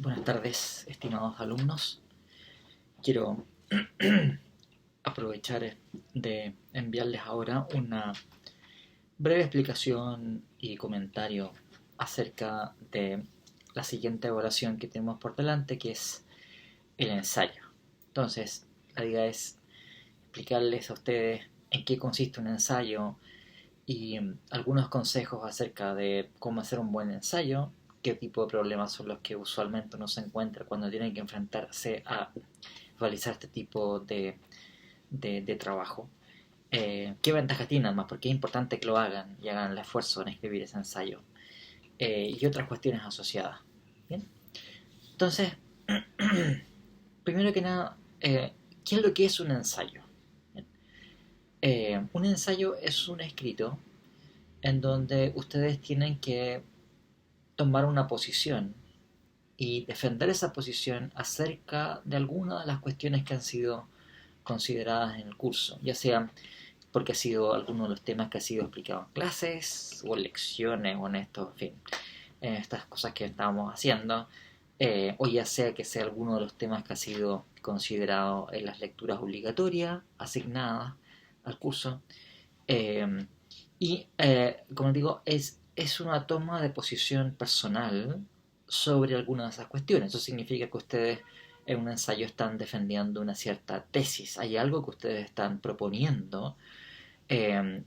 Buenas tardes, estimados alumnos. Quiero aprovechar de enviarles ahora una breve explicación y comentario acerca de la siguiente evaluación que tenemos por delante, que es el ensayo. Entonces, la idea es explicarles a ustedes en qué consiste un ensayo y algunos consejos acerca de cómo hacer un buen ensayo, qué tipo de problemas son los que usualmente uno se encuentra cuando tiene que enfrentarse a realizar este tipo de trabajo. ¿Qué ventajas tiene además? Porque es importante que lo hagan y hagan el esfuerzo en escribir ese ensayo. Y otras cuestiones asociadas. ¿Bien? Entonces, primero que nada, ¿qué es lo que es un ensayo? Un ensayo es un escrito en donde ustedes tienen que tomar una posición y defender esa posición acerca de algunas de las cuestiones que han sido consideradas en el curso, ya sea porque ha sido alguno de los temas que ha sido explicado en clases o en lecciones o en estos, en fin, en estas cosas que estábamos haciendo, o ya sea que sea alguno de los temas que ha sido considerado en las lecturas obligatorias asignadas al curso. Eh, Como digo, es una toma de posición personal sobre alguna de esas cuestiones. Eso significa que ustedes en un ensayo están defendiendo una cierta tesis. Hay algo que ustedes están proponiendo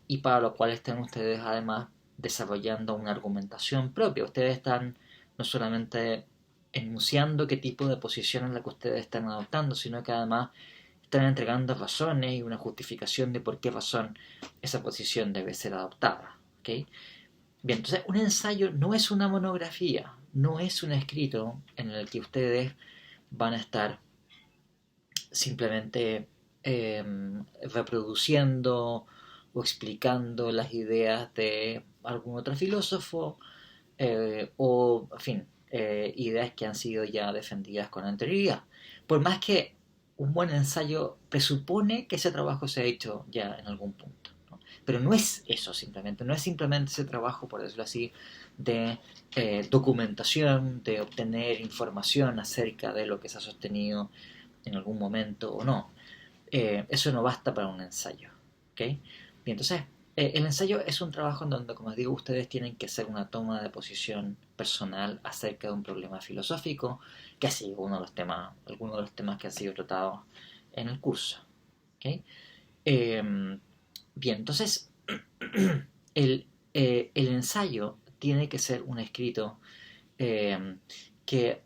y para lo cual están ustedes además desarrollando una argumentación propia. Ustedes están no solamente enunciando qué tipo de posición es la que ustedes están adoptando, sino que además están entregando razones y una justificación de por qué razón esa posición debe ser adoptada. ¿Okay? Bien, entonces un ensayo no es una monografía, no es un escrito en el que ustedes van a estar simplemente reproduciendo o explicando las ideas de algún otro filósofo o, en fin, ideas que han sido ya defendidas con anterioridad. Por más que un buen ensayo presupone que ese trabajo se ha hecho ya en algún punto. ¿No? Pero no es eso simplemente, no es simplemente ese trabajo, por decirlo así, de documentación, de obtener información acerca de lo que se ha sostenido en algún momento o no. Eso no basta para un ensayo. ¿Okay? Bien, entonces, el ensayo es un trabajo en donde, como les digo, ustedes tienen que hacer una toma de posición personal acerca de un problema filosófico, que ha sido algunos de los temas que han sido tratados en el curso. ¿Okay? Bien, entonces, el ensayo tiene que ser un escrito eh, que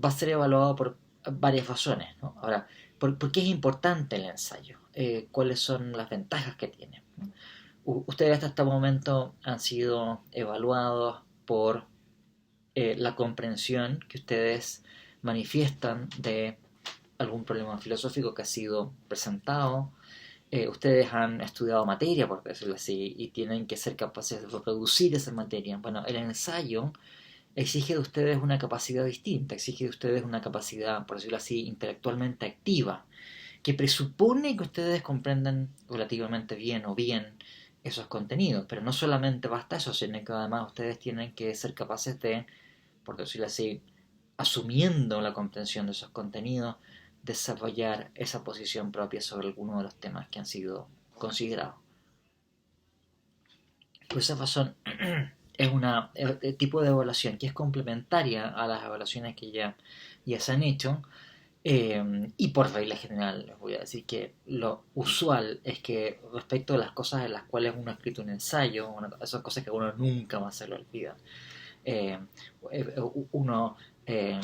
va a ser evaluado por varias razones. ¿No? Ahora, ¿por qué es importante el ensayo? ¿Cuáles son las ventajas que tiene? Ustedes hasta este momento han sido evaluados por la comprensión que ustedes manifiestan de algún problema filosófico que ha sido presentado. Ustedes han estudiado materia, por decirlo así, y tienen que ser capaces de reproducir esa materia. Bueno, el ensayo exige de ustedes una capacidad distinta, exige de ustedes una capacidad, por decirlo así, intelectualmente activa, que presupone que ustedes comprendan relativamente bien o bien esos contenidos, pero no solamente basta eso, sino que además ustedes tienen que ser capaces de, por decirlo así, asumiendo la comprensión de esos contenidos, desarrollar esa posición propia sobre algunos de los temas que han sido considerados. Por esa razón, es una tipo de evaluación que es complementaria a las evaluaciones que ya se han hecho. Y por regla general, les voy a decir que lo usual es que respecto a las cosas en las cuales uno ha escrito un ensayo, esas cosas que uno nunca más se lo olvida, eh, uno eh,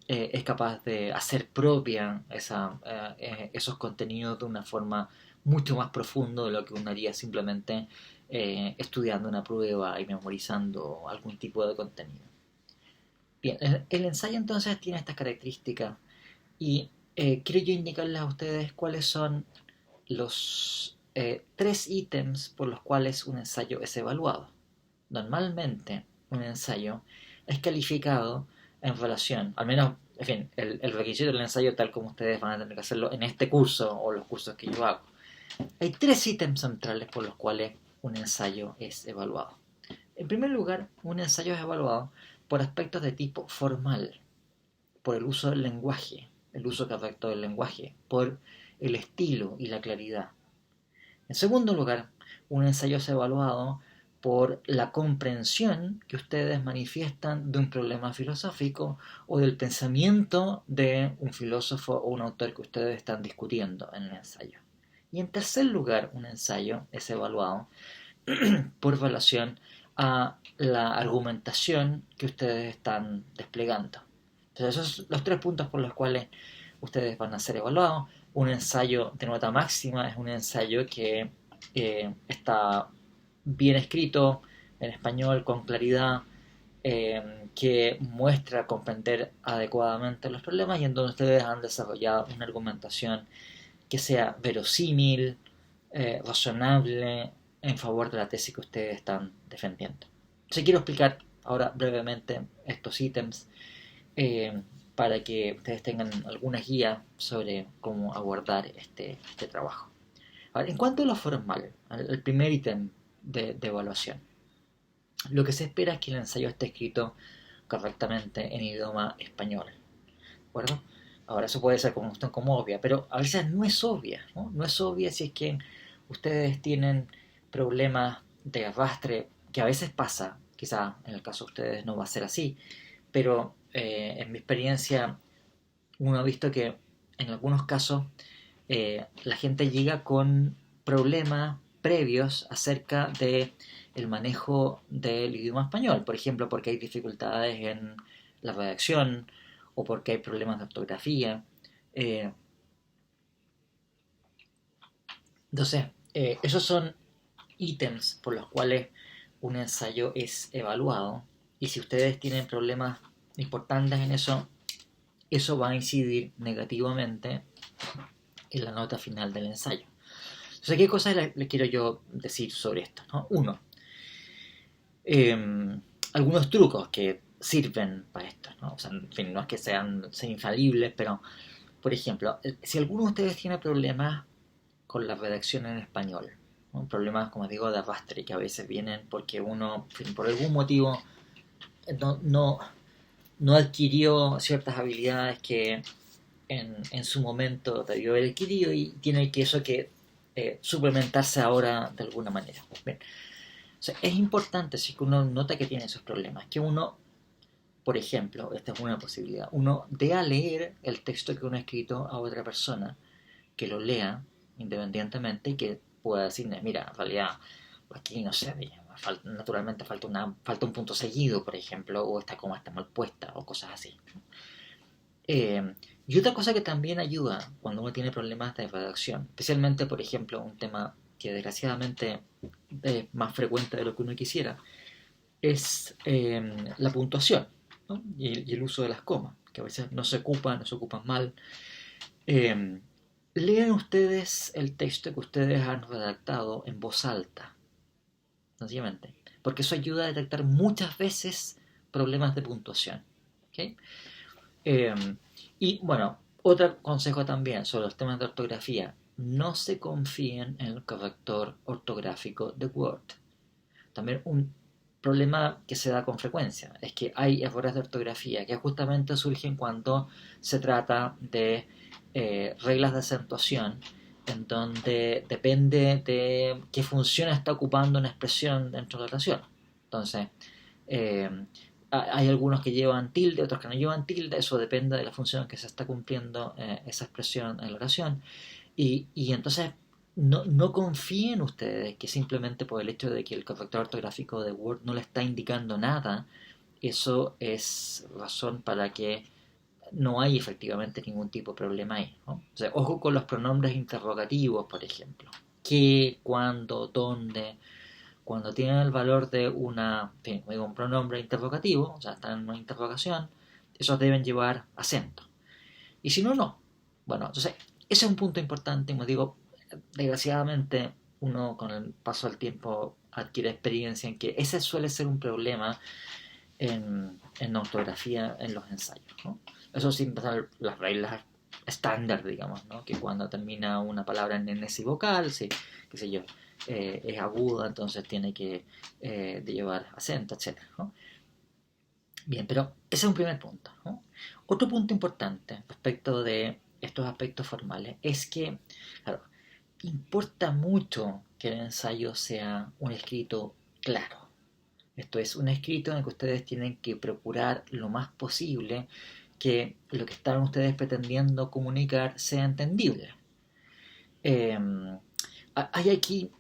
es capaz de hacer propia esos contenidos de una forma mucho más profunda de lo que uno haría simplemente estudiando una prueba y memorizando algún tipo de contenido. Bien, el ensayo entonces tiene estas características y quiero yo indicarles a ustedes cuáles son los tres ítems por los cuales un ensayo es evaluado. Normalmente un ensayo es calificado en relación, al menos, en fin, el requisito del ensayo tal como ustedes van a tener que hacerlo en este curso o los cursos que yo hago. Hay tres ítems centrales por los cuales un ensayo es evaluado. En primer lugar, un ensayo es evaluado por aspectos de tipo formal. por el uso del lenguaje, el uso correcto del lenguaje, por el estilo y la claridad. En segundo lugar, un ensayo es evaluado por la comprensión que ustedes manifiestan de un problema filosófico o del pensamiento de un filósofo o un autor que ustedes están discutiendo en el ensayo. Y en tercer lugar, un ensayo es evaluado por relación a la argumentación que ustedes están desplegando. Entonces, esos son los 3 puntos por los cuales ustedes van a ser evaluados. Un ensayo de nota máxima es un ensayo que está bien escrito en español, con claridad, que muestra comprender adecuadamente los problemas y en donde ustedes han desarrollado una argumentación que sea verosímil, razonable, en favor de la tesis que ustedes están defendiendo. Si quiero explicar ahora brevemente estos ítems eh, para que ustedes tengan alguna guía sobre cómo abordar este trabajo. Ahora, en cuanto a lo formal, el primer ítem de evaluación, lo que se espera es que el ensayo esté escrito correctamente en idioma español, ¿de acuerdo? Ahora, eso puede ser como obvia, pero a veces no es obvia, ¿no? No es obvia si es que ustedes tienen problemas de arrastre, que a veces pasa, quizá en el caso de ustedes no va a ser así, pero en mi experiencia uno ha visto que en algunos casos la gente llega con problemas previos acerca de el manejo del idioma español, por ejemplo, porque hay dificultades en la redacción o porque hay problemas de ortografía. Eh, entonces, esos son ítems por los cuales un ensayo es evaluado y si ustedes tienen problemas importantes en eso, eso va a incidir negativamente en la nota final del ensayo. Entonces, ¿qué cosas le quiero yo decir sobre esto? ¿No? Uno, algunos trucos que sirven para esto, ¿no? O sea, en fin, no es que sean infalibles, pero, por ejemplo, si alguno de ustedes tiene problemas con la redacción en español, ¿no? Problemas, como digo, de arrastre, que a veces vienen porque uno, en fin, por algún motivo, no, no adquirió ciertas habilidades que en su momento debió haber adquirido y tiene que eso que suplementarse ahora de alguna manera. Bien. O sea, es importante, si uno nota que tiene esos problemas, que uno, por ejemplo, esta es una posibilidad, uno dé a leer el texto que uno ha escrito a otra persona, que lo lea independientemente y que pueda decir, mira, en realidad aquí no sé, naturalmente falta un punto seguido, por ejemplo, o esta coma está mal puesta, o cosas así. Y otra cosa que también ayuda cuando uno tiene problemas de redacción, especialmente, por ejemplo, un tema que desgraciadamente es más frecuente de lo que uno quisiera, es la puntuación, ¿no? Y el uso de las comas, que a veces no se ocupan mal. Eh, Lean ustedes el texto que ustedes han redactado en voz alta, sencillamente, porque eso ayuda a detectar muchas veces problemas de puntuación. ¿Okay? Eh, y bueno, otro consejo también sobre los temas de ortografía, no se confíen en el corrector ortográfico de Word. También un problema que se da con frecuencia es que hay errores de ortografía que justamente surgen cuando se trata de reglas de acentuación en donde depende de qué función está ocupando una expresión dentro de la oración. Entonces, eh, hay algunos que llevan tilde, otros que no llevan tilde, eso depende de la función que se está cumpliendo esa expresión en la oración. Y entonces no confíen ustedes que simplemente por el hecho de que el corrector ortográfico de Word no le está indicando nada, eso es razón para que no hay efectivamente ningún tipo de problema ahí, ¿no? O sea, ojo con los pronombres interrogativos, por ejemplo. ¿Qué, cuándo, dónde? Cuando tienen el valor de un pronombre interrogativo, o sea, están en una interrogación, esos deben llevar acento. Y si no, no. Bueno, entonces, ese es un punto importante. Como digo, desgraciadamente, uno con el paso del tiempo adquiere experiencia en que ese suele ser un problema en ortografía en los ensayos, ¿no? Eso sin pasar las reglas estándar, digamos, ¿no? Que cuando termina una palabra en ns vocal, sí, qué sé yo, es aguda, entonces tiene que de llevar acento, etcétera, ¿no? Bien, pero ese es un primer punto, ¿no? Otro punto importante respecto de estos aspectos formales es que, claro, importa mucho que el ensayo sea un escrito claro. Esto es un escrito en el que ustedes tienen que procurar lo más posible que lo que están ustedes pretendiendo comunicar sea entendible. Eh, Hay aquí,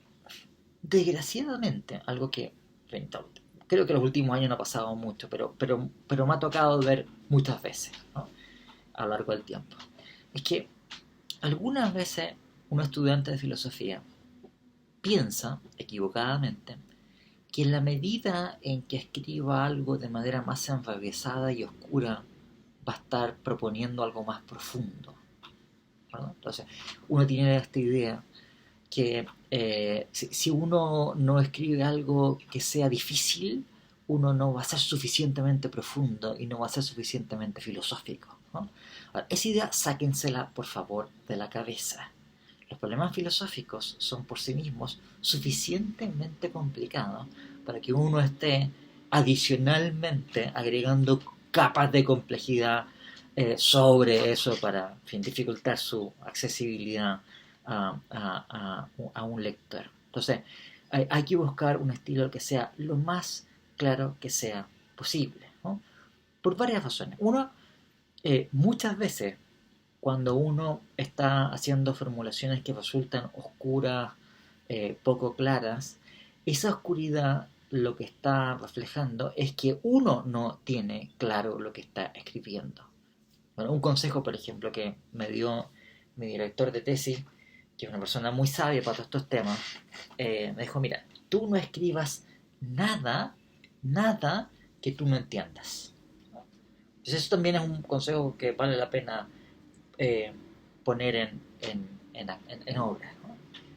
desgraciadamente, algo que creo que los últimos años no ha pasado mucho, pero me ha tocado ver muchas veces, ¿no? A lo largo del tiempo. Es que algunas veces un estudiante de filosofía piensa, equivocadamente, que en la medida en que escriba algo de manera más enrevesada y oscura, va a estar proponiendo algo más profundo, ¿no? Entonces, uno tiene esta idea que si uno no escribe algo que sea difícil, uno no va a ser suficientemente profundo y no va a ser suficientemente filosófico, ¿no? Ahora, esa idea sáquensela por favor de la cabeza. Los problemas filosóficos son por sí mismos suficientemente complicados para que uno esté adicionalmente agregando capas de complejidad sobre eso para, en fin, dificultar su accesibilidad a un lector. Entonces, hay que buscar un estilo que sea lo más claro que sea posible, ¿no? Por varias razones. Uno, muchas veces cuando uno está haciendo formulaciones que resultan oscuras, poco claras, esa oscuridad lo que está reflejando es que uno no tiene claro lo que está escribiendo. Bueno, un consejo, por ejemplo, que me dio mi director de tesis, que es una persona muy sabia para todos estos temas, me dijo, mira, tú no escribas nada, nada que tú no entiendas. Entonces eso también es un consejo que vale la pena eh, poner en obra, ¿no?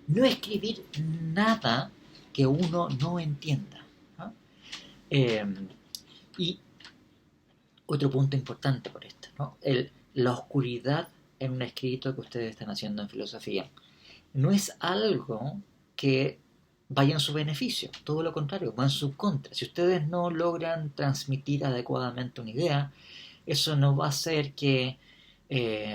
No escribir nada que uno no entienda, ¿no? Eh, y otro punto importante por esto, ¿no? La oscuridad en un escrito que ustedes están haciendo en filosofía no es algo que vaya en su beneficio, todo lo contrario, va en su contra. Si ustedes no logran transmitir adecuadamente una idea, eso no va a hacer que,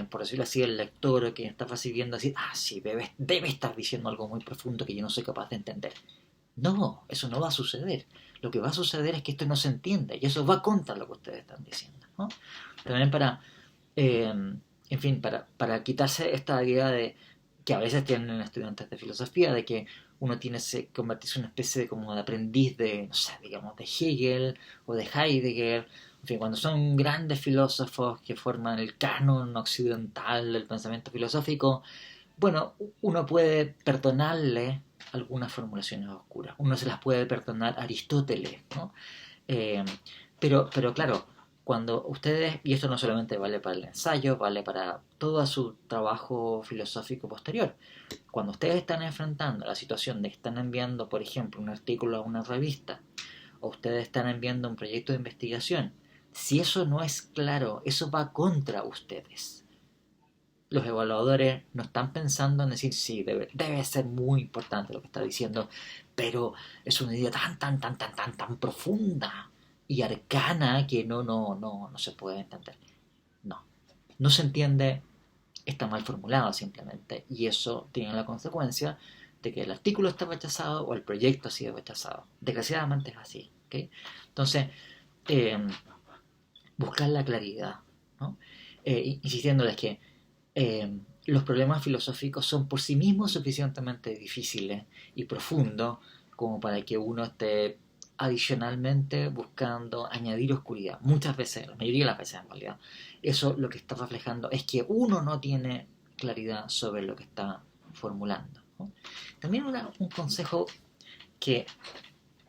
por decirlo así, el lector o quien está recibiendo decir, ah, sí, debe estar diciendo algo muy profundo que yo no soy capaz de entender. No, eso no va a suceder. Lo que va a suceder es que esto no se entiende y eso va contra lo que ustedes están diciendo, ¿no? También en fin, para quitarse esta idea de que a veces tienen estudiantes de filosofía, de que uno tiene que convertirse en una especie de, como de aprendiz de, no sé, digamos, de Hegel o de Heidegger, en fin, cuando son grandes filósofos que forman el canon occidental del pensamiento filosófico, bueno, uno puede perdonarle algunas formulaciones oscuras, uno se las puede perdonar a Aristóteles, ¿no? Eh, pero claro, cuando ustedes, y esto no solamente vale para el ensayo, vale para todo su trabajo filosófico posterior, cuando ustedes están enfrentando la situación de que están enviando, por ejemplo, un artículo a una revista, o ustedes están enviando un proyecto de investigación, si eso no es claro, eso va contra ustedes. Los evaluadores no están pensando en decir, sí, debe ser muy importante lo que está diciendo, pero es una idea tan profunda y arcana que no se puede entender. No, no se entiende, está mal formulado simplemente, y eso tiene la consecuencia de que el artículo está rechazado o el proyecto ha sido rechazado. Desgraciadamente es así, ¿ok? Entonces, eh, buscar la claridad, ¿no? Insistiéndoles que los problemas filosóficos son por sí mismos suficientemente difíciles y profundos como para que uno esté adicionalmente buscando añadir oscuridad. Muchas veces, la mayoría de las veces en realidad, eso lo que está reflejando es que uno no tiene claridad sobre lo que está formulando, ¿no? También un consejo que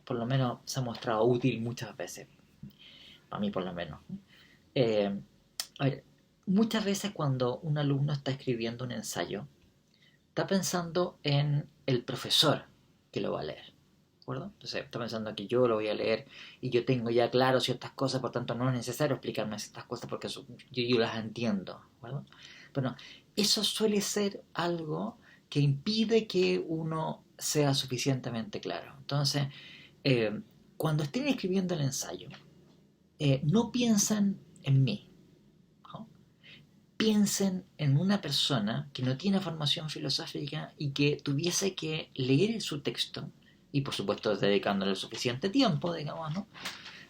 por lo menos se ha mostrado útil muchas veces, a mí por lo menos. Eh, a ver, muchas veces cuando un alumno está escribiendo un ensayo, está pensando en el profesor que lo va a leer, ¿de acuerdo? Entonces está pensando que yo lo voy a leer y yo tengo ya claro ciertas cosas, por tanto no es necesario explicarme ciertas cosas porque yo las entiendo, ¿de acuerdo? Pero eso suele ser algo que impide que uno sea suficientemente claro. Entonces, eh, cuando estén escribiendo el ensayo, no piensan en mí, ¿no? Piensen en una persona que no tiene formación filosófica y que tuviese que leer su texto, y por supuesto dedicándole suficiente tiempo, digamos, ¿no?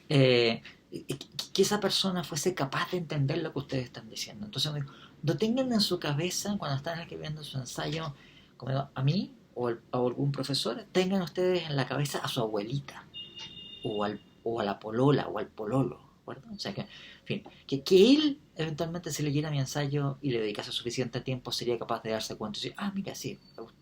Eh, que esa persona fuese capaz de entender lo que ustedes están diciendo. Entonces, no tengan en su cabeza, cuando están escribiendo su ensayo, como a mí o algún profesor, tengan ustedes en la cabeza a su abuelita, o a la polola, o al pololo, ¿verdad? O sea que, en fin, que él eventualmente si leyera mi ensayo y le dedicase suficiente tiempo sería capaz de darse cuenta y decir, ah, mira, sí,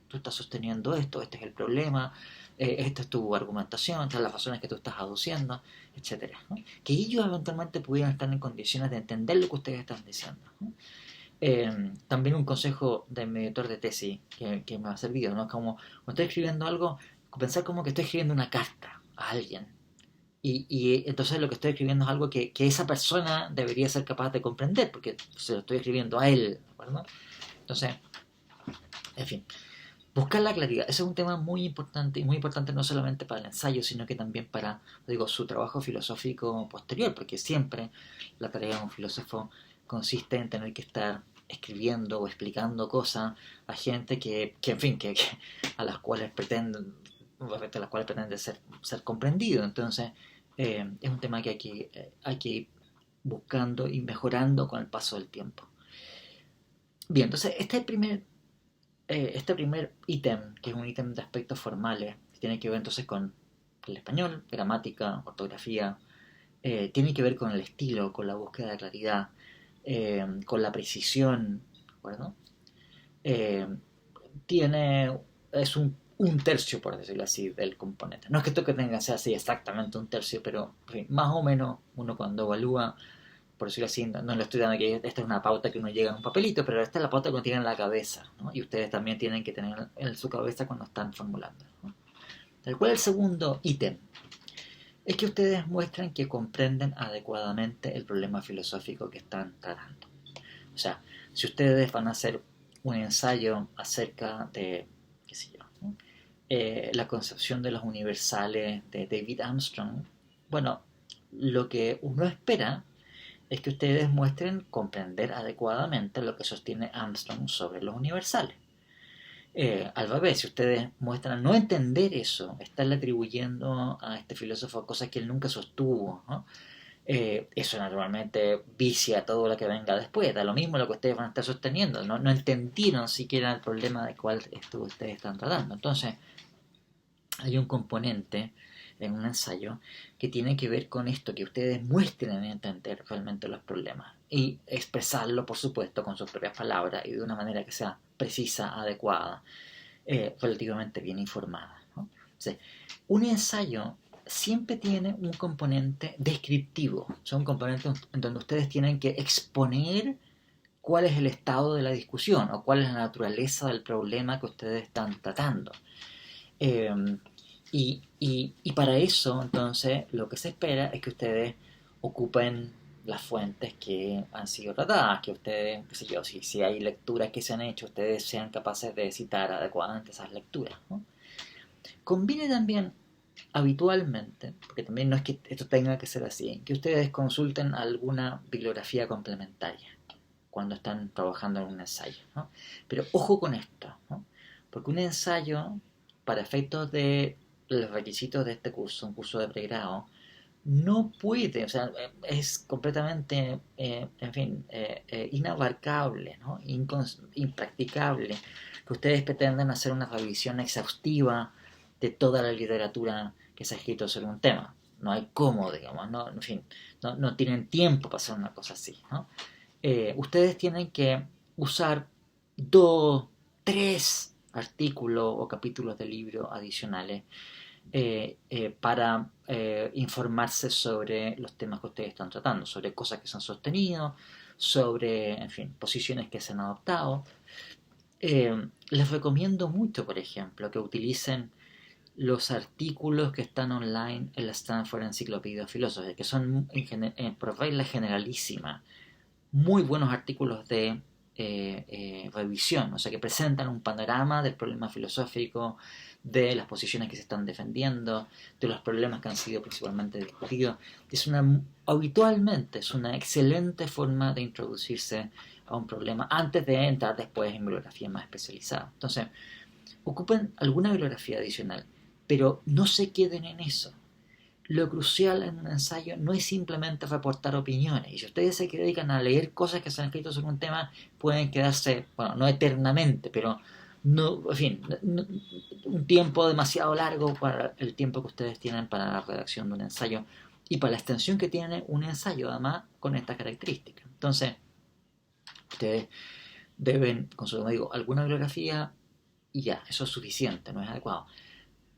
tú estás sosteniendo esto, este es el problema, esta es tu argumentación, estas son las razones que tú estás aduciendo, etcétera, ¿no? Que ellos eventualmente pudieran estar en condiciones de entender lo que ustedes están diciendo, ¿no? También un consejo de mi editor de tesis que me ha servido, ¿no? Como cuando estoy escribiendo algo, pensar como que estoy escribiendo una carta a alguien, y entonces lo que estoy escribiendo es algo que esa persona debería ser capaz de comprender, porque se lo estoy escribiendo a él, ¿de acuerdo? Entonces, en fin, buscar la claridad. Ese es un tema muy importante, y muy importante no solamente para el ensayo, sino que también para, digo, su trabajo filosófico posterior, porque siempre la tarea de un filósofo consiste en tener que estar escribiendo o explicando cosas a gente que en fin, a las cuales pretenden, a las cuales pretende ser comprendido. Entonces, es un tema que hay que ir buscando y mejorando con el paso del tiempo. Bien, entonces este primer ítem, que es un ítem de aspectos formales, que tiene que ver entonces con el español, gramática, ortografía, tiene que ver con el estilo, con la búsqueda de claridad, con la precisión, ¿de acuerdo? Eh, es un tercio, por decirlo así, del componente. No es que esto que tenga sea así exactamente un tercio, pero en fin, más o menos uno cuando evalúa, por decirlo así, no le estoy dando que esta es una pauta que uno llega en un papelito, pero esta es la pauta que uno tiene en la cabeza, ¿no? Y ustedes también tienen que tener en su cabeza cuando están formulando, ¿no? Tal cual el segundo ítem es que ustedes muestran que comprenden adecuadamente el problema filosófico que están tratando. O sea, si ustedes van a hacer un ensayo acerca de, qué sé yo, ¿no? La concepción de los universales de David Armstrong, bueno, lo que uno espera es que ustedes muestren comprender adecuadamente lo que sostiene Armstrong sobre los universales. Al revés, si ustedes muestran no entender eso, estarle atribuyendo a este filósofo cosas que él nunca sostuvo, ¿no? Eso naturalmente vicia todo lo que venga después. Da lo mismo lo que ustedes van a estar sosteniendo. No entendieron siquiera el problema de cuál ustedes están tratando. Entonces, hay un componente en un ensayo que tiene que ver con esto, que ustedes muestren entender realmente los problemas y expresarlo, por supuesto, con sus propias palabras y de una manera que sea precisa, adecuada, relativamente bien informada, ¿no? O sea, un ensayo siempre tiene un componente descriptivo, o sea, un componente en donde ustedes tienen que exponer cuál es el estado de la discusión o cuál es la naturaleza del problema que ustedes están tratando. Eh, y para eso, entonces, lo que se espera es que ustedes ocupen las fuentes que han sido tratadas, que ustedes, qué sé yo, si hay lecturas que se han hecho, ustedes sean capaces de citar adecuadamente esas lecturas, ¿no? Conviene también habitualmente, porque también no es que esto tenga que ser así, que ustedes consulten alguna bibliografía complementaria cuando están trabajando en un ensayo, ¿no? Pero ojo con esto, ¿no? Porque un ensayo, para efectos de los requisitos de este curso, un curso de pregrado, no puede, o sea, es completamente, en fin, inabarcable, ¿no? Impracticable que ustedes pretendan hacer una revisión exhaustiva de toda la literatura que se ha escrito sobre un tema. No hay cómo, digamos, ¿no? En fin, no tienen tiempo para hacer una cosa así, ¿no? Ustedes tienen que usar dos, tres artículos o capítulos de libro adicionales para informarse sobre los temas que ustedes están tratando, sobre cosas que se han sostenido, sobre, en fin, posiciones que se han adoptado. Les recomiendo mucho, por ejemplo, que utilicen los artículos que están online en la Stanford Encyclopedia of Philosophy, que son, por regla generalísima, muy buenos artículos de revisión, o sea, que presentan un panorama del problema filosófico, de las posiciones que se están defendiendo, de los problemas que han sido principalmente discutidos. Habitualmente es una excelente forma de introducirse a un problema antes de entrar después en bibliografía más especializada. Entonces, ocupen alguna bibliografía adicional, pero no se queden en eso. Lo crucial en un ensayo no es simplemente reportar opiniones. Y si ustedes se dedican a leer cosas que se han escrito sobre un tema, pueden quedarse, bueno, no eternamente, pero no, en fin, no, un tiempo demasiado largo para el tiempo que ustedes tienen para la redacción de un ensayo y para la extensión que tiene un ensayo, además, con estas características. Entonces, ustedes deben, como digo, alguna bibliografía y ya, eso es suficiente, no es adecuado.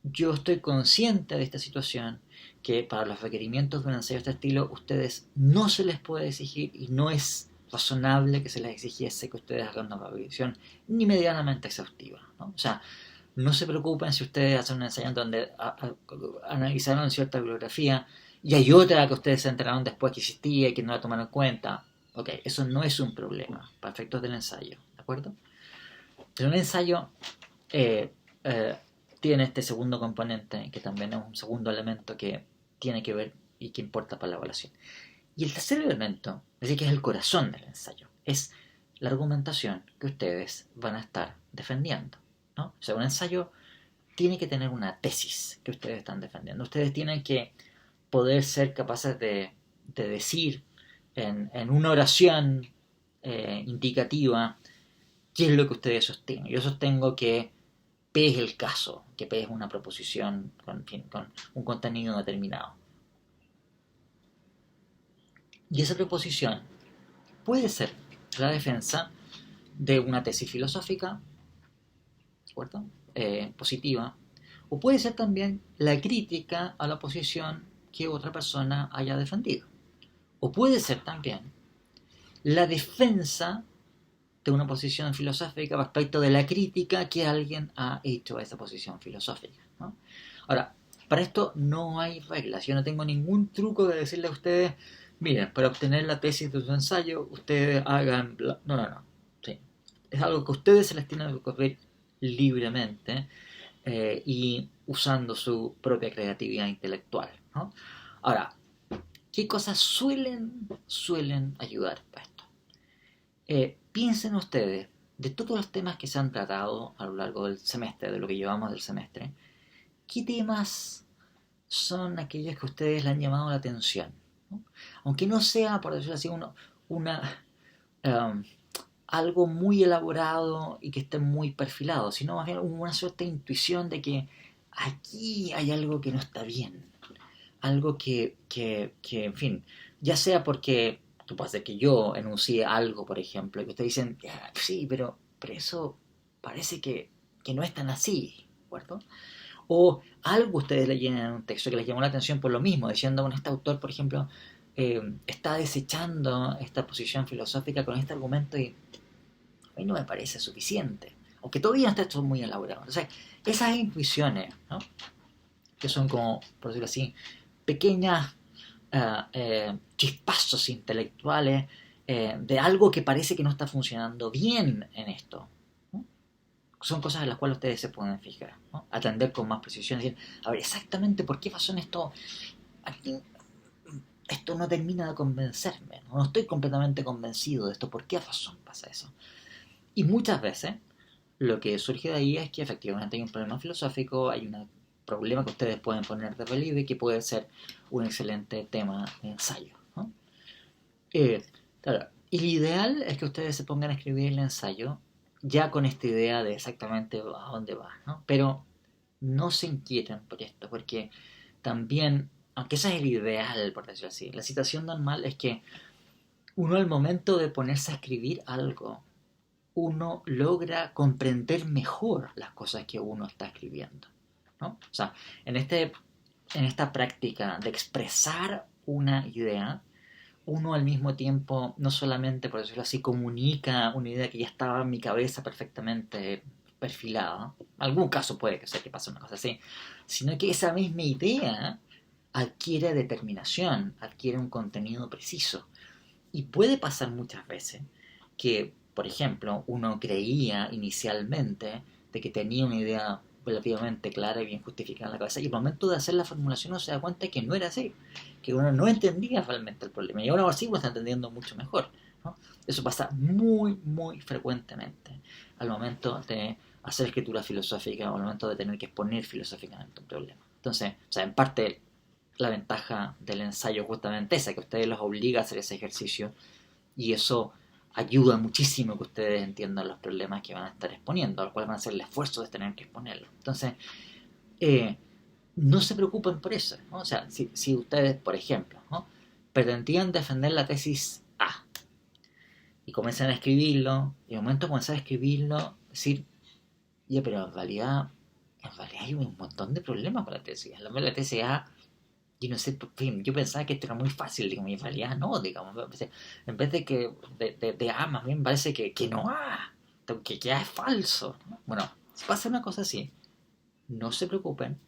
Yo estoy consciente de esta situación, que para los requerimientos de un ensayo de este estilo, ustedes no se les puede exigir y no es razonable que se les exigiese que ustedes hagan una revisión ni medianamente exhaustiva, ¿no? O sea, no se preocupen si ustedes hacen un ensayo en donde analizaron cierta bibliografía y hay otra que ustedes se enteraron después que existía y que no la tomaron en cuenta. Ok, eso no es un problema para efectos del ensayo, ¿de acuerdo? Pero un ensayo eh, eh, tiene este segundo componente, que también es un segundo elemento que tiene que ver y que importa para la evaluación. Y el tercer elemento, es decir, que es el corazón del ensayo, es la argumentación que ustedes van a estar defendiendo, ¿no? O sea, un ensayo tiene que tener una tesis que ustedes están defendiendo. Ustedes tienen que poder ser capaces de decir en una oración indicativa qué es lo que ustedes sostienen. Yo sostengo que P es el caso, que P es una proposición con un contenido determinado. Y esa proposición puede ser la defensa de una tesis filosófica, ¿de acuerdo? Positiva, o puede ser también la crítica a la posición que otra persona haya defendido. O puede ser también la defensa de una posición filosófica respecto de la crítica que alguien ha hecho a esa posición filosófica, ¿no? Ahora, para esto no hay reglas. Yo no tengo ningún truco de decirle a ustedes, miren, para obtener la tesis de su ensayo, ustedes hagan... No, no, no. Sí. Es algo que a ustedes se les tiene que ocurrir libremente y usando su propia creatividad intelectual, ¿no? Ahora, ¿qué cosas suelen ayudar a esto? Piensen ustedes, de todos los temas que se han tratado a lo largo del semestre, de lo que llevamos del semestre, ¿qué temas son aquellos que a ustedes le han llamado la atención, ¿no? Aunque no sea, por decirlo así, una, um, algo muy elaborado y que esté muy perfilado, sino más bien una suerte de intuición de que aquí hay algo que no está bien, algo que en fin, ya sea porque puede ser que yo enuncie algo, por ejemplo, y que ustedes dicen, sí, pero eso parece que no es tan así, ¿de acuerdo? O algo ustedes leyen en un texto que les llamó la atención por lo mismo, diciendo, bueno, este autor, por ejemplo, está desechando esta posición filosófica con este argumento y a mí no me parece suficiente, aunque todavía no está muy elaborado. Entonces, esas intuiciones, ¿no? Que son como, por decirlo así, pequeñas chispazos intelectuales de algo que parece que no está funcionando bien en esto, ¿no? Son cosas en las cuales ustedes se pueden fijar, ¿no? Atender con más precisión, decir, a ver, exactamente por qué razón aquí, esto no termina de convencerme, ¿no? No estoy completamente convencido de esto, ¿por qué razón pasa eso? Y muchas veces lo que surge de ahí es que efectivamente hay un problema filosófico, hay un problema que ustedes pueden poner de relieve y que puede ser un excelente tema de ensayo, ¿no? Claro, y lo ideal es que ustedes se pongan a escribir el ensayo ya con esta idea de exactamente a dónde va, ¿no? Pero no se inquieten por esto, porque también, aunque esa es el ideal, por decirlo así, la situación normal es que uno al momento de ponerse a escribir algo, uno logra comprender mejor las cosas que uno está escribiendo, ¿no? O sea, en esta práctica de expresar una idea, uno al mismo tiempo no solamente, por decirlo así, comunica una idea que ya estaba en mi cabeza perfectamente perfilada, en algún caso puede que sea que pase una cosa así, sino que esa misma idea adquiere determinación, adquiere un contenido preciso. Y puede pasar muchas veces que por ejemplo, uno creía inicialmente de que tenía una idea relativamente clara y bien justificada en la cabeza, y al momento de hacer la formulación uno se da cuenta que no era así, que uno no entendía realmente el problema, y ahora sí lo está entendiendo mucho mejor, ¿no? Eso pasa muy, muy frecuentemente al momento de hacer escritura filosófica o al momento de tener que exponer filosóficamente un problema. Entonces, o sea, en parte la ventaja del ensayo justamente esa, que ustedes los obliga a hacer ese ejercicio y eso ayuda muchísimo que ustedes entiendan los problemas que van a estar exponiendo, a los cuales van a hacer el esfuerzo de tener que exponerlos. Entonces, eh, no se preocupen por eso, ¿no? O sea, si ustedes, por ejemplo, ¿no?, pretendían defender la tesis A y comienzan a escribirlo, y de momento comenzar a escribirlo, decir, ya, pero en realidad hay un montón de problemas con la tesis. La tesis A, y no sé, en fin, yo pensaba que esto era muy fácil, digamos, y en realidad no, digamos, en vez de que de A, más bien parece que no A, que A es falso, ¿no? Bueno, si pasa una cosa así, no se preocupen,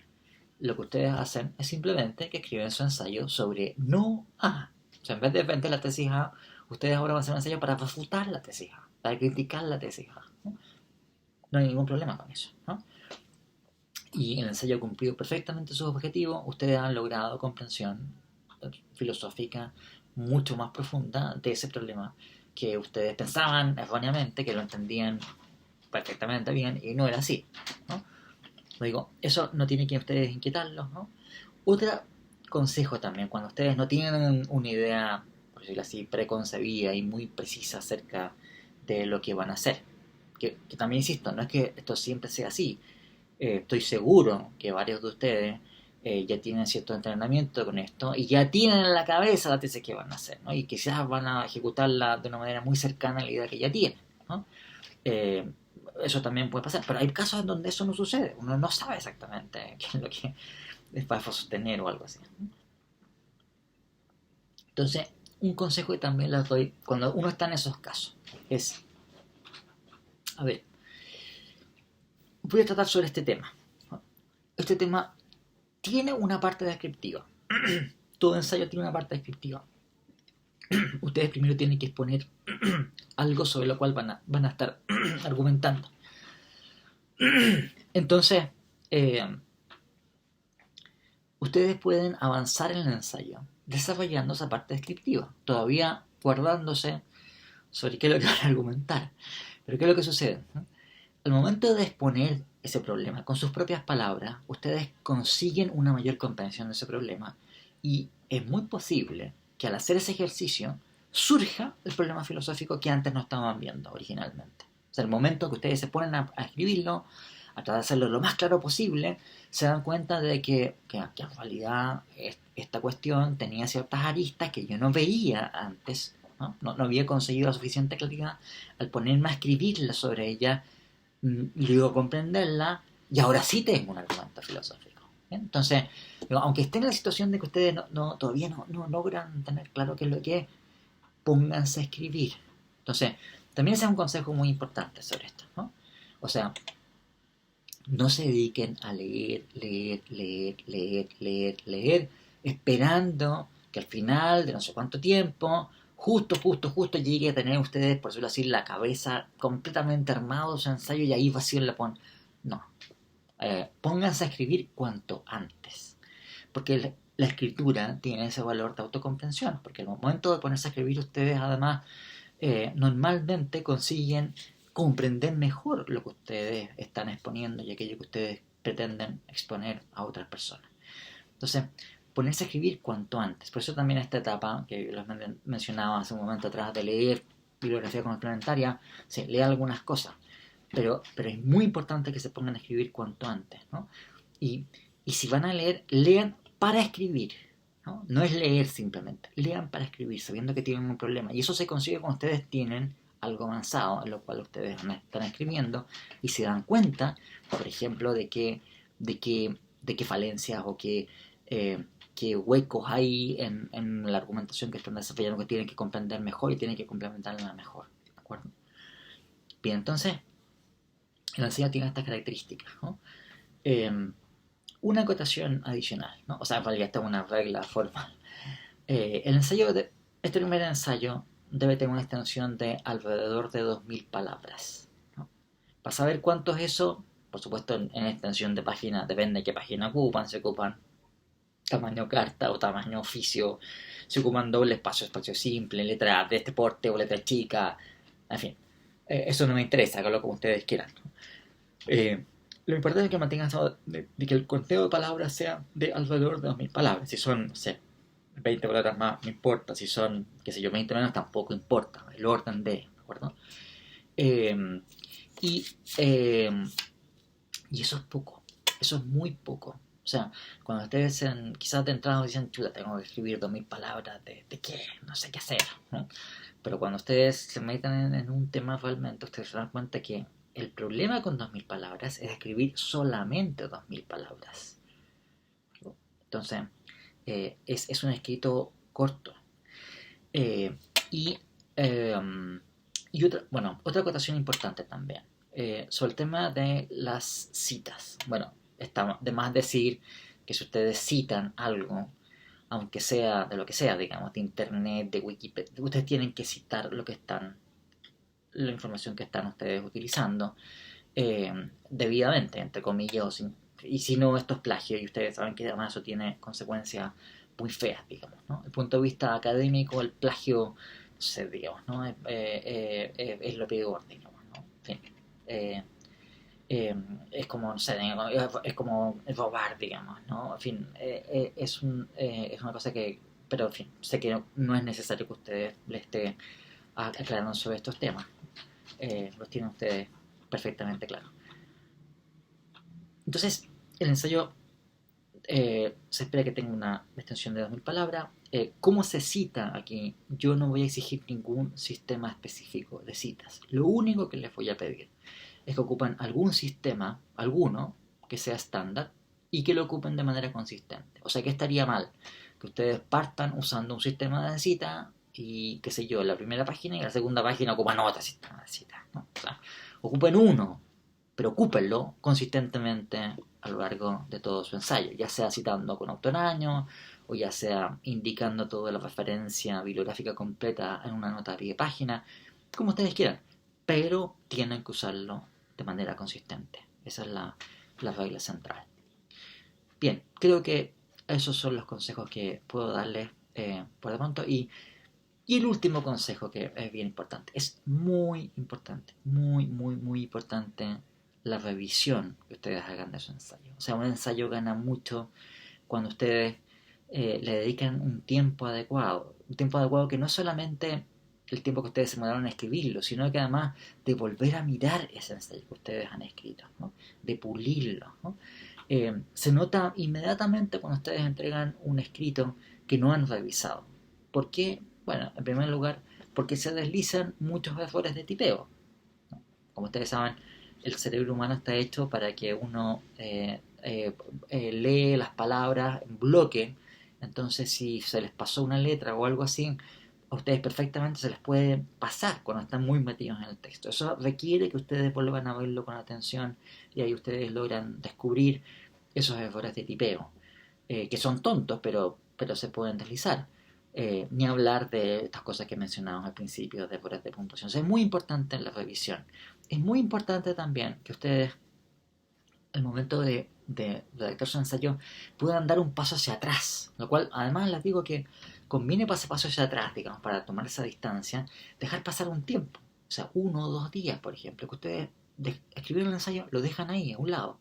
lo que ustedes hacen es simplemente que escriben su ensayo sobre no A. O sea, en vez de defender la tesis A, ustedes ahora van a hacer un ensayo para refutar la tesis A, para criticar la tesis A, ¿no? No hay ningún problema con eso, ¿no? Y el ensayo ha cumplido perfectamente sus objetivos, ustedes han logrado comprensión filosófica mucho más profunda de ese problema que ustedes pensaban erróneamente, que lo entendían perfectamente bien y no era así, ¿no? Digo, eso no tiene que ustedes inquietarlos, ¿no? Otro consejo también, cuando ustedes no tienen una idea, por decirlo así, preconcebida y muy precisa acerca de lo que van a hacer, que también insisto, no es que esto siempre sea así, estoy seguro que varios de ustedes ya tienen cierto entrenamiento con esto y ya tienen en la cabeza la tesis que van a hacer, ¿no? Y quizás van a ejecutarla de una manera muy cercana a la idea que ya tienen, ¿no? Eh, Eso también puede pasar, pero hay casos en donde eso no sucede, uno no sabe exactamente qué es lo que va a sostener o algo así. Entonces, un consejo que también les doy cuando uno está en esos casos es, a ver, voy a tratar sobre este tema, ¿no? Este tema tiene una parte descriptiva. Todo ensayo tiene una parte descriptiva. Ustedes primero tienen que exponer algo sobre lo cual van a estar argumentando. Entonces, eh, ustedes pueden avanzar en el ensayo desarrollando esa parte descriptiva, todavía guardándose sobre qué es lo que van a argumentar. Pero ¿qué es lo que sucede? Al momento de exponer ese problema con sus propias palabras, ustedes consiguen una mayor comprensión de ese problema y es muy posible que al hacer ese ejercicio surja el problema filosófico que antes no estaban viendo originalmente. O sea, el momento que ustedes se ponen a escribirlo, a tratar de hacerlo lo más claro posible, se dan cuenta de que en realidad esta cuestión tenía ciertas aristas que yo no veía antes, ¿no? No había conseguido la suficiente claridad al ponerme a escribirla sobre ella y luego comprenderla, y ahora sí tengo un argumento filosófico. ¿Bien? Entonces, digo, aunque estén en la situación de que ustedes todavía no logran tener claro qué es lo que es, pónganse a escribir. Entonces, también ese es un consejo muy importante sobre esto, ¿no? O sea, no se dediquen a leer, esperando que al final de no sé cuánto tiempo, justo llegue a tener ustedes, por decirlo así, la cabeza completamente armado su ensayo y ahí vacío la ponen. No. Pónganse a escribir cuanto antes. Porque la escritura tiene ese valor de autocomprensión. Porque al momento de ponerse a escribir ustedes además normalmente consiguen comprender mejor lo que ustedes están exponiendo y aquello que ustedes pretenden exponer a otras personas. Entonces, ponerse a escribir cuanto antes. Por eso también esta etapa que les mencionaba hace un momento atrás de leer bibliografía complementaria, se lee algunas cosas, pero es muy importante que se pongan a escribir cuanto antes, ¿no? Y si van a leer, lean para escribir, ¿no? No es leer simplemente, lean para escribir, sabiendo que tienen un problema. Y eso se consigue cuando ustedes tienen algo avanzado, en lo cual ustedes están escribiendo y se dan cuenta, por ejemplo, de qué falencias o qué huecos hay en la argumentación que están desarrollando, que tienen que comprender mejor y tienen que complementarla mejor. ¿De acuerdo? Bien, entonces, el ensayo tiene estas características, ¿no? Una acotación adicional, ¿no? O sea, en realidad esta es una regla formal. El ensayo este primer ensayo debe tener una extensión de alrededor de 2000 palabras, ¿no? Para saber cuánto es eso, por supuesto en extensión de página, depende de qué página ocupan, se ocupan tamaño carta o tamaño oficio, se ocupan doble espacio, espacio simple, letra de este porte o letra chica, en fin, eso no me interesa, háganlo como ustedes quieran, ¿no? Eh, lo importante es que mantengan de que el conteo de palabras sea de alrededor de 2000 palabras. Si son, no sé, 20 palabras más, no importa. Si son, qué sé yo, 20 menos, tampoco importa. El orden de, ¿de acuerdo? Eh, y, eh, y eso es poco. Eso es muy poco. O sea, cuando ustedes quizás de entrada dicen, chuta, tengo que escribir 2000 palabras de qué, no sé qué hacer, ¿no? Pero cuando ustedes se meten en un tema realmente, ustedes se dan cuenta que el problema con 2000 palabras es escribir solamente 2000 palabras. Entonces, es un escrito corto. Eh, y, eh, otra acotación importante también, sobre el tema de las citas. Bueno, está de más decir que si ustedes citan algo, aunque sea de lo que sea, digamos, de internet, de Wikipedia, ustedes tienen que citar la información que están ustedes utilizando, debidamente, entre comillas, y si no, esto es plagio, y ustedes saben que además eso tiene consecuencias muy feas, digamos, ¿no? Desde el punto de vista académico, el plagio, no sé, digamos, ¿no? Es lo peor, digamos, ¿no? En fin, eh, es como, no sé, es como robar, digamos, ¿no? En fin, es una cosa que, pero en fin, sé que no es necesario que ustedes le esté aclarando sobre estos temas, los tienen ustedes perfectamente claros. Entonces, el ensayo se espera que tenga una extensión de 2000 palabras. ¿Cómo se cita aquí? Yo no voy a exigir ningún sistema específico de citas. Lo único que les voy a pedir es que ocupen algún sistema, alguno, que sea estándar y que lo ocupen de manera consistente. O sea, que estaría mal que ustedes partan usando un sistema de cita y, qué sé yo, la primera página y la segunda página ocupan otro sistema de cita, ¿no? O sea, ocupen uno, pero ocúpenlo consistentemente a lo largo de todo su ensayo, ya sea citando con autoraño o ya sea indicando toda la referencia bibliográfica completa en una nota de pie de página, como ustedes quieran, pero tienen que usarlo de manera consistente. Esa es la regla central. Bien, creo que esos son los consejos que puedo darles por de pronto. Y el último consejo que es bien importante, es muy importante, muy, muy, muy importante la revisión que ustedes hagan de su ensayo. O sea, un ensayo gana mucho cuando ustedes le dedican un tiempo adecuado que no solamente el tiempo que ustedes se demoraron en escribirlo, sino que además de volver a mirar ese ensayo que ustedes han escrito, ¿no? De pulirlo, ¿no? Se nota inmediatamente cuando ustedes entregan un escrito que no han revisado. ¿Por qué? Bueno, en primer lugar, porque se deslizan muchos errores de tipeo. Como ustedes saben, el cerebro humano está hecho para que uno lee las palabras en bloque. Entonces, si se les pasó una letra o algo así, a ustedes perfectamente se les puede pasar cuando están muy metidos en el texto. Eso requiere que ustedes vuelvan a verlo con atención y ahí ustedes logran descubrir esos errores de tipeo, que son tontos, pero se pueden deslizar. Ni hablar de estas cosas que mencionábamos al principio, de errores de puntuación. O sea, es muy importante la revisión. Es muy importante también que ustedes, al momento de redactar su ensayo, puedan dar un paso hacia atrás. Lo cual, además, les digo que conviene pasar paso hacia atrás, digamos, para tomar esa distancia, dejar pasar un tiempo. O sea, 1 o 2 días, por ejemplo, que ustedes escribieron el ensayo, lo dejan ahí, a un lado.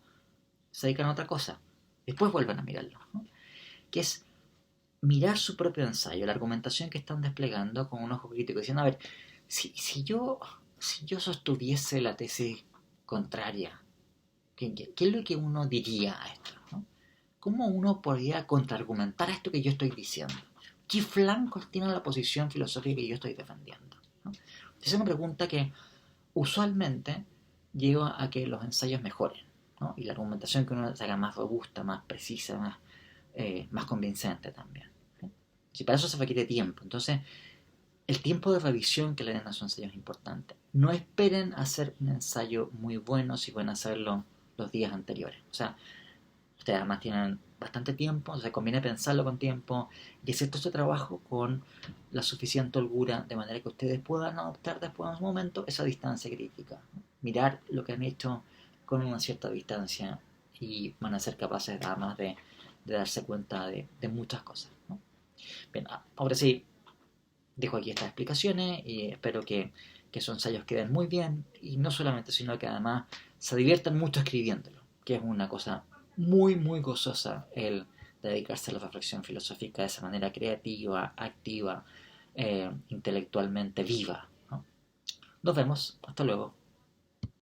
Se dedican a otra cosa. Después vuelven a mirarlo, ¿no? Que es mirar su propio ensayo, la argumentación que están desplegando con un ojo crítico, diciendo, a ver, si yo sostuviese la tesis contraria, ¿qué es lo que uno diría a esto? ¿No? ¿Cómo uno podría contraargumentar a esto que yo estoy diciendo? ¿Qué flancos tiene la posición filosófica que yo estoy defendiendo? ¿No? Esa es una pregunta que usualmente lleva a que los ensayos mejoren, ¿no? Y la argumentación que uno se haga más robusta, más precisa, más convincente también. ¿Sí? Si para eso se requiere tiempo. Entonces, el tiempo de revisión que le den a su ensayo es importante. No esperen hacer un ensayo muy bueno si van a hacerlo los días anteriores. O sea, Ustedes además tienen bastante tiempo, se conviene pensarlo con tiempo y hacer todo este trabajo con la suficiente holgura de manera que ustedes puedan adoptar después en un momento esa distancia crítica. Mirar lo que han hecho con una cierta distancia y van a ser capaces además de darse cuenta de muchas cosas, ¿no? Bien, ahora sí, dejo aquí estas explicaciones y espero que esos ensayos queden muy bien y no solamente, sino que además se diviertan mucho escribiéndolo, que es una cosa muy, muy gozosa el dedicarse a la reflexión filosófica de esa manera creativa, activa, intelectualmente viva, ¿no? Nos vemos, hasta luego.